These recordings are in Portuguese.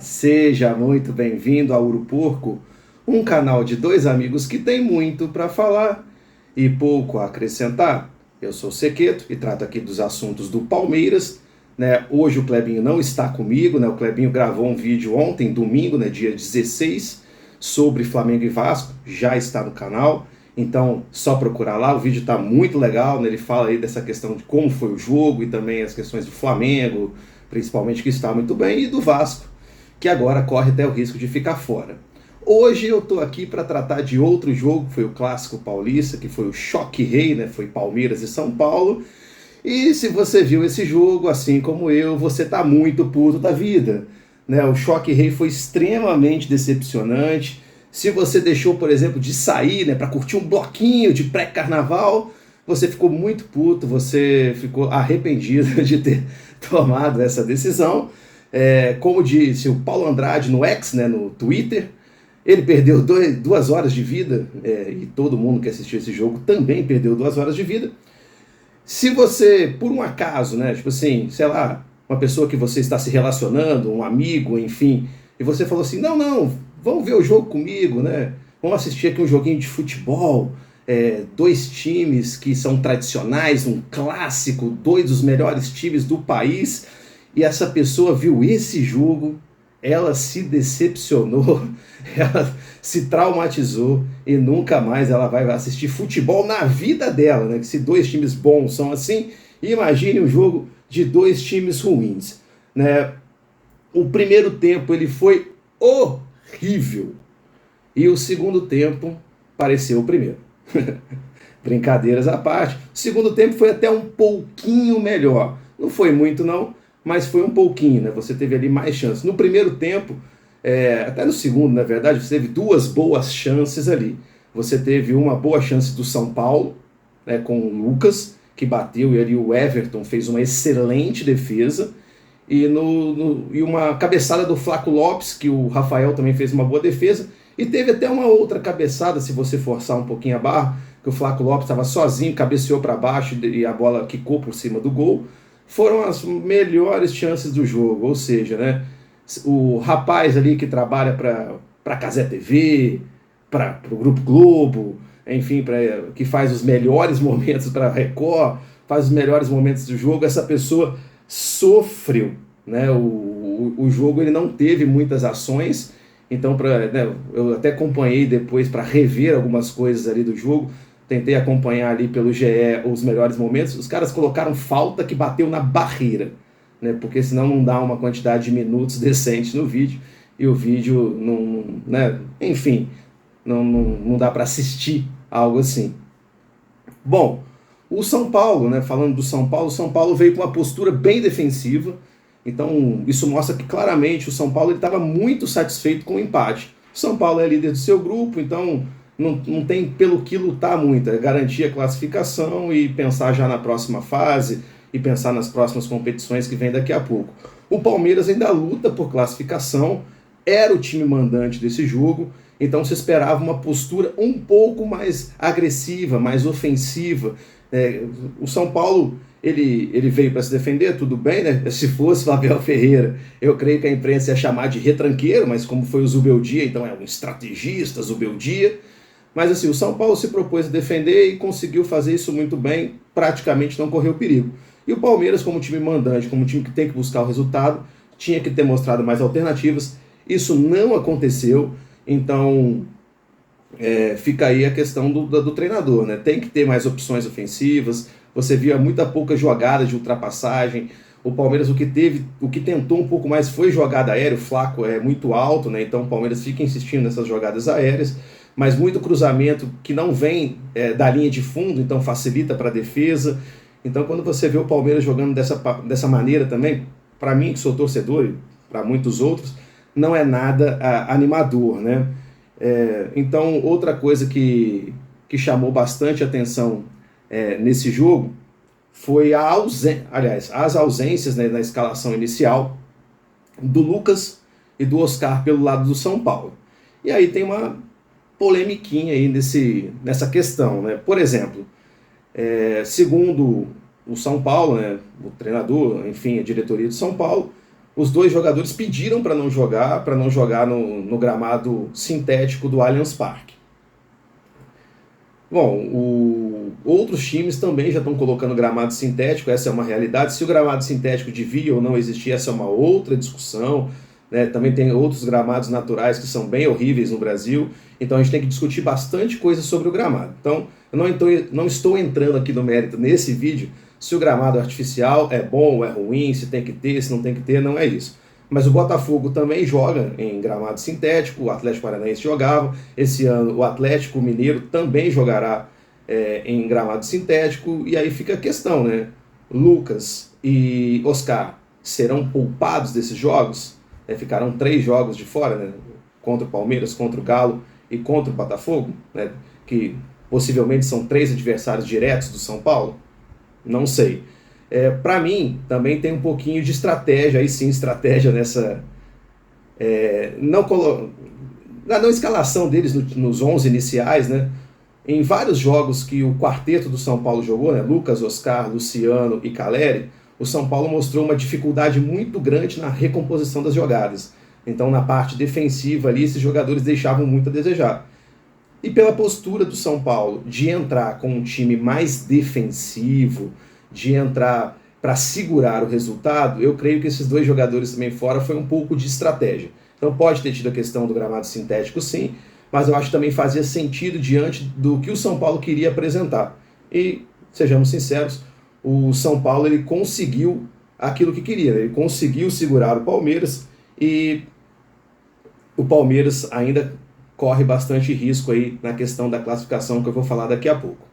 Seja muito bem-vindo ao Uruporco, um canal de dois amigos que tem muito para falar e pouco a acrescentar. Eu sou o Sequeto e trato aqui dos assuntos do Palmeiras, né? Hoje o Clebinho não está comigo, né? O Clebinho gravou um vídeo ontem, domingo, né, dia 16, sobre Flamengo e Vasco, já está no canal. Então, só procurar lá, o vídeo está muito legal, né? Ele fala aí dessa questão de como foi o jogo e também as questões do Flamengo, principalmente, que está muito bem, e do Vasco, que agora corre até o risco de ficar fora. Hoje eu estou aqui para tratar de outro jogo, que foi o Clássico Paulista, que foi o Choque Rei, né? Foi Palmeiras e São Paulo. E se você viu esse jogo, assim como eu, você está muito puto da vida, né? O Choque Rei foi extremamente decepcionante. Se você deixou, por exemplo, de sair, né, para curtir um bloquinho de pré-carnaval, você ficou muito puto, você ficou arrependido de ter tomado essa decisão. Como disse o Paulo Andrade no X, né, no Twitter, ele perdeu 2 horas de vida, e todo mundo que assistiu esse jogo também perdeu 2 horas de vida. Se você, por um acaso, né, tipo assim, sei lá, uma pessoa que você está se relacionando, um amigo, enfim, e você falou assim, não, vamos ver o jogo comigo, né, vamos assistir aqui um joguinho de futebol, dois times que são tradicionais, um clássico, dois dos melhores times do país, e essa pessoa viu esse jogo, ela se decepcionou, ela se traumatizou e nunca mais ela vai assistir futebol na vida dela, né? Que se dois times bons são assim, imagine um jogo de dois times ruins, né? O primeiro tempo ele foi horrível e o segundo tempo pareceu o primeiro. Brincadeiras à parte, o segundo tempo foi até um pouquinho melhor, não foi muito não, mas foi um pouquinho, né? Você teve ali mais chances. No primeiro tempo, até no segundo, na verdade, você teve duas boas chances ali. Você teve uma boa chance do São Paulo, né, com o Lucas, que bateu, e ali o Everton fez uma excelente defesa, e uma cabeçada do Flaco Lopes, que o Rafael também fez uma boa defesa, e teve até uma outra cabeçada, se você forçar um pouquinho a barra, que o Flaco Lopes estava sozinho, cabeceou para baixo e a bola quicou por cima do gol. Foram as melhores chances do jogo, ou seja, né, o rapaz ali que trabalha para Cazé TV, para o Grupo Globo, enfim, que faz os melhores momentos para Record, faz os melhores momentos do jogo, essa pessoa sofreu, né? O jogo ele não teve muitas ações, então né, eu até acompanhei depois para rever algumas coisas ali do jogo, tentei acompanhar ali pelo GE os melhores momentos, os caras colocaram falta que bateu na barreira, né, porque senão não dá uma quantidade de minutos decente no vídeo, e o vídeo não, né, enfim, não dá para assistir algo assim. Bom, o São Paulo, né, falando do São Paulo veio com uma postura bem defensiva, então isso mostra que claramente o São Paulo estava muito satisfeito com o empate. O São Paulo é líder do seu grupo, então não tem pelo que lutar muito, é garantir a classificação e pensar já na próxima fase e pensar nas próximas competições que vem daqui a pouco. O Palmeiras ainda luta por classificação, era o time mandante desse jogo, então se esperava uma postura um pouco mais agressiva, mais ofensiva. O São Paulo ele veio para se defender, tudo bem, né? Se fosse o Abel Ferreira, eu creio que a imprensa ia chamar de retranqueiro, mas como foi o Zubeldia, então é um estrategista, Zubeldia. Mas assim, o São Paulo se propôs a defender e conseguiu fazer isso muito bem, praticamente não correu perigo. E o Palmeiras, como time mandante, como time que tem que buscar o resultado, tinha que ter mostrado mais alternativas. Isso não aconteceu, então fica aí a questão do treinador, né? Tem que ter mais opções ofensivas. Você via muita pouca jogada de ultrapassagem. O Palmeiras o que tentou um pouco mais foi jogada aérea. O Flaco é muito alto, né? Então o Palmeiras fica insistindo nessas jogadas aéreas, mas muito cruzamento que não vem da linha de fundo, então facilita para a defesa. Então quando você vê o Palmeiras jogando dessa maneira também, para mim que sou torcedor e para muitos outros, não é nada animador, né? Então outra coisa que chamou bastante atenção nesse jogo foi as ausências, né, na escalação inicial do Lucas e do Oscar pelo lado do São Paulo. E aí tem uma polemiquinha aí nessa questão, né? Por exemplo, segundo o São Paulo, né, o treinador, enfim, a diretoria de São Paulo, os dois jogadores pediram para não jogar no gramado sintético do Allianz Parque. Bom, outros times também já estão colocando gramado sintético, essa é uma realidade. Se o gramado sintético devia ou não existir, essa é uma outra discussão, né? Também tem outros gramados naturais que são bem horríveis no Brasil, então a gente tem que discutir bastante coisa sobre o gramado. Então, eu não estou entrando aqui no mérito nesse vídeo se o gramado artificial é bom ou é ruim, se tem que ter, se não tem que ter, não é isso. Mas o Botafogo também joga em gramado sintético, o Atlético Paranaense jogava, esse ano o Atlético Mineiro também jogará em gramado sintético, e aí fica a questão, né? Lucas e Oscar serão poupados desses jogos? Ficarão 3 jogos de fora, né? Contra o Palmeiras, contra o Galo e contra o Botafogo, né? Que possivelmente são 3 adversários diretos do São Paulo? Não sei. Para mim, também tem um pouquinho de estratégia, aí sim, estratégia nessa... na não escalação deles nos 11 iniciais, né? Em vários jogos que o quarteto do São Paulo jogou, né? Lucas, Oscar, Luciano e Caleri, o São Paulo mostrou uma dificuldade muito grande na recomposição das jogadas. Então, na parte defensiva ali, esses jogadores deixavam muito a desejar. E pela postura do São Paulo de entrar com um time mais defensivo, de entrar para segurar o resultado, eu creio que esses 2 jogadores também fora foi um pouco de estratégia. Então pode ter tido a questão do gramado sintético, sim, mas eu acho que também fazia sentido diante do que o São Paulo queria apresentar. E, sejamos sinceros, o São Paulo ele conseguiu aquilo que queria, ele conseguiu segurar o Palmeiras, e o Palmeiras ainda corre bastante risco aí na questão da classificação, que eu vou falar daqui a pouco.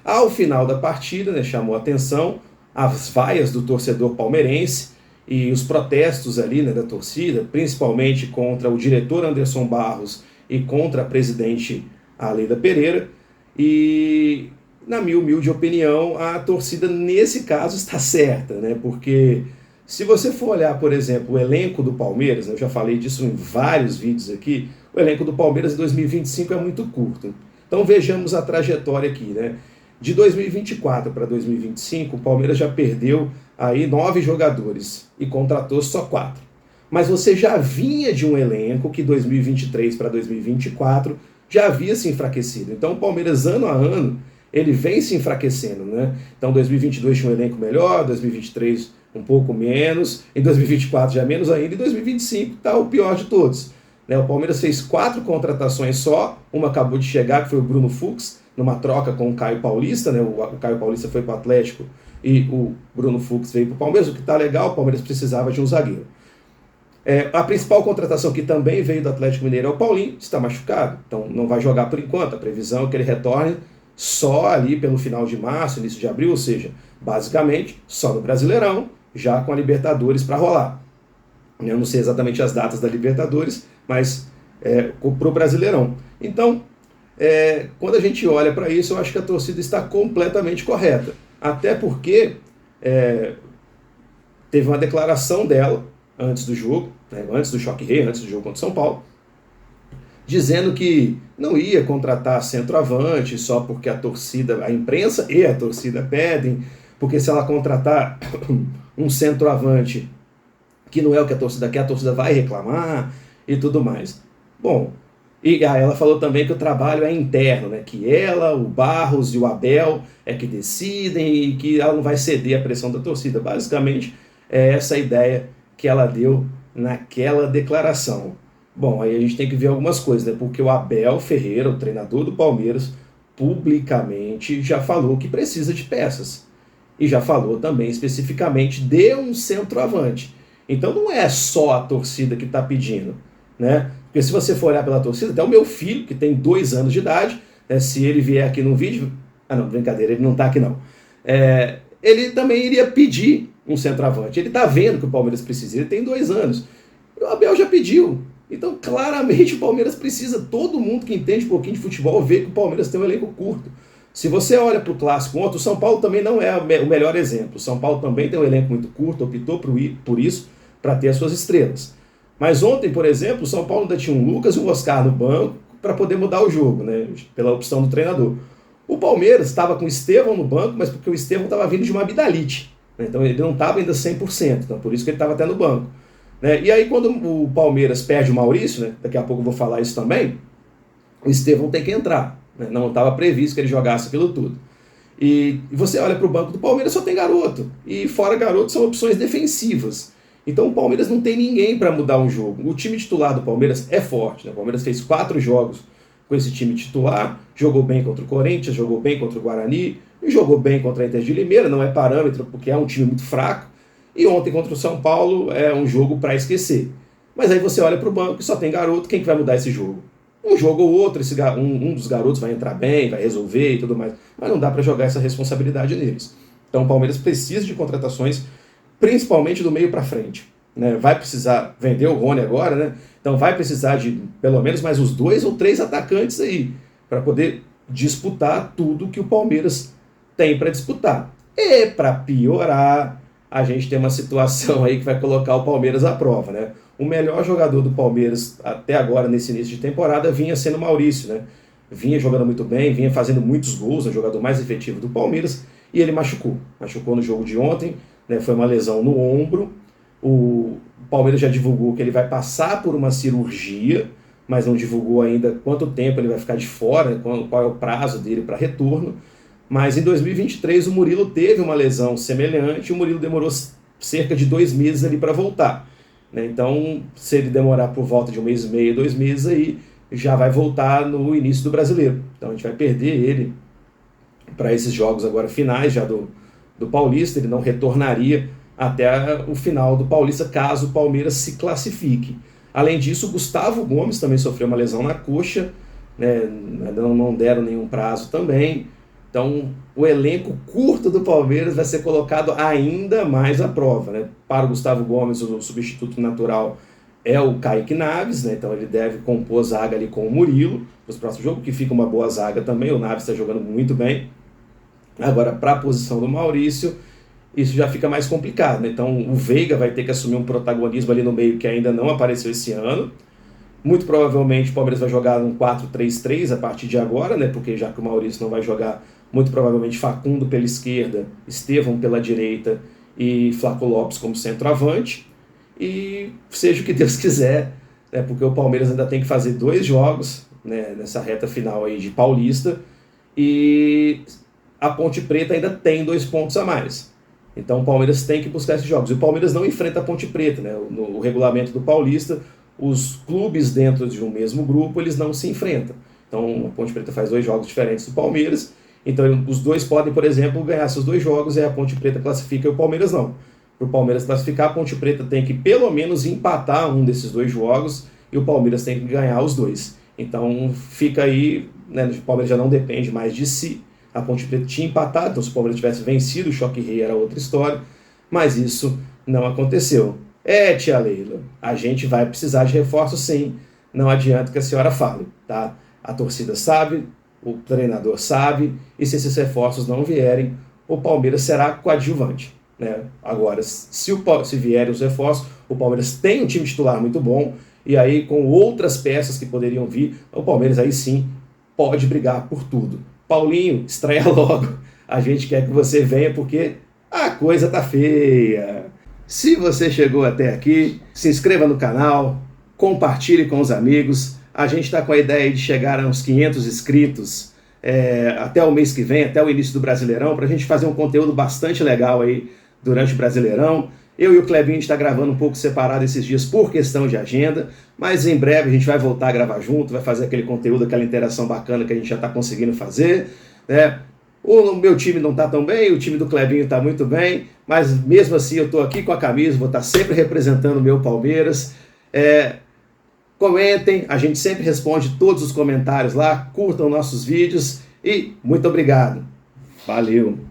Ao final da partida, né, chamou a atenção as vaias do torcedor palmeirense e os protestos ali, né, da torcida, principalmente contra o diretor Anderson Barros e contra a presidente Aleida Pereira. E, na minha humilde opinião, a torcida nesse caso está certa, né, porque se você for olhar, por exemplo, o elenco do Palmeiras, eu já falei disso em vários vídeos aqui, o elenco do Palmeiras em 2025 é muito curto. Então vejamos a trajetória aqui, né? De 2024 para 2025, o Palmeiras já perdeu aí 9 jogadores e contratou só 4. Mas você já vinha de um elenco que 2023 para 2024 já havia se enfraquecido. Então o Palmeiras, ano a ano, ele vem se enfraquecendo, né? Então 2022 tinha um elenco melhor, 2023 um pouco menos, em 2024 já menos ainda, e 2025 está o pior de todos. O Palmeiras fez 4 contratações só, uma acabou de chegar, que foi o Bruno Fux, numa troca com o Caio Paulista, né? O Caio Paulista foi para o Atlético e o Bruno Fux veio para o Palmeiras, o que está legal, o Palmeiras precisava de um zagueiro. A principal contratação que também veio do Atlético Mineiro é o Paulinho, está machucado, então não vai jogar por enquanto, a previsão é que ele retorne só ali pelo final de março, início de abril, ou seja, basicamente só no Brasileirão, já com a Libertadores para rolar. Eu não sei exatamente as datas da Libertadores, mas para o Brasileirão. Então, quando a gente olha para isso, eu acho que a torcida está completamente correta. Até porque teve uma declaração dela antes do jogo, né, antes do Choque Rei, antes do jogo contra o São Paulo, dizendo que não ia contratar centroavante só porque a torcida, a imprensa e a torcida pedem, porque se ela contratar um centroavante que não é o que a torcida quer, a torcida vai reclamar e tudo mais. Bom, e ela falou também que o trabalho é interno, né? Que ela, o Barros e o Abel é que decidem e que ela não vai ceder à pressão da torcida. Basicamente, é essa a ideia que ela deu naquela declaração. Bom, aí a gente tem que ver algumas coisas, né? Porque o Abel Ferreira, o treinador do Palmeiras, publicamente já falou que precisa de peças. E já falou também especificamente de um centroavante. Então não é só a torcida que está pedindo, né? Porque se você for olhar pela torcida, até o meu filho, que tem 2 anos de idade, né, se ele vier aqui no vídeo... Ah, não, brincadeira, ele não está aqui não. Ele também iria pedir um centroavante. Ele está vendo que o Palmeiras precisa, ele tem 2 anos. E o Abel já pediu. Então, claramente, o Palmeiras precisa. Todo mundo que entende um pouquinho de futebol vê que o Palmeiras tem um elenco curto. Se você olha para o clássico ontem, o São Paulo também não é o melhor exemplo. O São Paulo também tem um elenco muito curto, optou por isso, para ter as suas estrelas. Mas ontem, por exemplo, o São Paulo ainda tinha um Lucas e um Oscar no banco para poder mudar o jogo, né, pela opção do treinador. O Palmeiras estava com o Estevão no banco, mas porque o Estevão estava vindo de uma amidalite, né, então ele não estava ainda 100%, então por isso que ele estava até no banco. né? E aí quando o Palmeiras perde o Maurício, né, daqui a pouco eu vou falar isso também, o Estevão tem que entrar, né? Não estava previsto que ele jogasse aquilo tudo. E você olha para o banco do Palmeiras, só tem garoto. E fora garoto são opções defensivas. Então o Palmeiras não tem ninguém para mudar um jogo. O time titular do Palmeiras é forte, né? O Palmeiras fez 4 jogos com esse time titular, jogou bem contra o Corinthians, jogou bem contra o Guarani, e jogou bem contra a Inter de Limeira, não é parâmetro porque é um time muito fraco. E ontem contra o São Paulo é um jogo para esquecer. Mas aí você olha para o banco e só tem garoto, quem que vai mudar esse jogo? Um jogo ou outro, um dos garotos vai entrar bem, vai resolver e tudo mais. Mas não dá para jogar essa responsabilidade neles. Então o Palmeiras precisa de contratações, principalmente do meio para frente, né? Vai precisar vender o Rony agora, né? Então vai precisar de pelo menos mais uns 2 ou 3 atacantes aí, para poder disputar tudo que o Palmeiras tem para disputar. E para piorar, a gente tem uma situação aí que vai colocar o Palmeiras à prova, né? O melhor jogador do Palmeiras até agora, nesse início de temporada, vinha sendo o Maurício, né? Vinha jogando muito bem, vinha fazendo muitos gols, o jogador mais efetivo do Palmeiras, e ele machucou. Machucou no jogo de ontem, né? Foi uma lesão no ombro. O Palmeiras já divulgou que ele vai passar por uma cirurgia, mas não divulgou ainda quanto tempo ele vai ficar de fora, qual é o prazo dele para retorno. Mas em 2023 o Murilo teve uma lesão semelhante, e o Murilo demorou cerca de 2 meses ali para voltar, né? Então, se ele demorar por volta de 1 mês e meio, 2 meses, aí já vai voltar no início do Brasileiro. Então a gente vai perder ele para esses jogos agora finais já do Paulista, ele não retornaria até o final do Paulista, caso o Palmeiras se classifique. Além disso, o Gustavo Gomes também sofreu uma lesão na coxa, né? Não deram nenhum prazo também. Então, o elenco curto do Palmeiras vai ser colocado ainda mais à prova, né? Para o Gustavo Gomes, o substituto natural é o Kaique Naves, né? Então ele deve compor zaga ali com o Murilo nos próximos jogos, que fica uma boa zaga também. O Naves está jogando muito bem. Agora, para a posição do Maurício, isso já fica mais complicado, né? Então o Veiga vai ter que assumir um protagonismo ali no meio que ainda não apareceu esse ano. Muito provavelmente o Palmeiras vai jogar um 4-3-3 a partir de agora, né? Porque já que o Maurício não vai jogar, muito provavelmente Facundo pela esquerda, Estevão pela direita e Flaco Lopes como centroavante. E seja o que Deus quiser, né? Porque o Palmeiras ainda tem que fazer 2 jogos, né, nessa reta final aí de Paulista, e a Ponte Preta ainda tem 2 pontos a mais. Então o Palmeiras tem que buscar esses jogos. E o Palmeiras não enfrenta a Ponte Preta, né? No regulamento do Paulista, os clubes dentro de um mesmo grupo, eles não se enfrentam. Então a Ponte Preta faz 2 jogos diferentes do Palmeiras. Então os dois podem, por exemplo, ganhar seus 2 jogos e a Ponte Preta classifica e o Palmeiras não. Para o Palmeiras classificar, a Ponte Preta tem que pelo menos empatar um desses 2 jogos e o Palmeiras tem que ganhar os 2. Então fica aí, né, o Palmeiras já não depende mais de si. A Ponte Preta tinha empatado, então se o Palmeiras tivesse vencido, o Choque Rei era outra história, mas isso não aconteceu. Tia Leila, a gente vai precisar de reforço sim, não adianta que a senhora fale, tá? A torcida sabe, o treinador sabe, e se esses reforços não vierem, o Palmeiras será coadjuvante, né? Agora, se vierem os reforços, o Palmeiras tem um time titular muito bom, e aí com outras peças que poderiam vir, o Palmeiras aí sim pode brigar por tudo. Paulinho, estreia logo, a gente quer que você venha porque a coisa tá feia. Se você chegou até aqui, se inscreva no canal, compartilhe com os amigos. A gente está com a ideia de chegar a uns 500 inscritos até o mês que vem, até o início do Brasileirão, para a gente fazer um conteúdo bastante legal aí durante o Brasileirão. Eu e o Clebinho está gravando um pouco separado esses dias por questão de agenda, mas em breve a gente vai voltar a gravar junto, vai fazer aquele conteúdo, aquela interação bacana que a gente já está conseguindo fazer, né? O meu time não está tão bem, o time do Clebinho está muito bem, mas mesmo assim eu estou aqui com a camisa, vou estar sempre representando o meu Palmeiras. Comentem, a gente sempre responde todos os comentários lá, curtam nossos vídeos e muito obrigado. Valeu!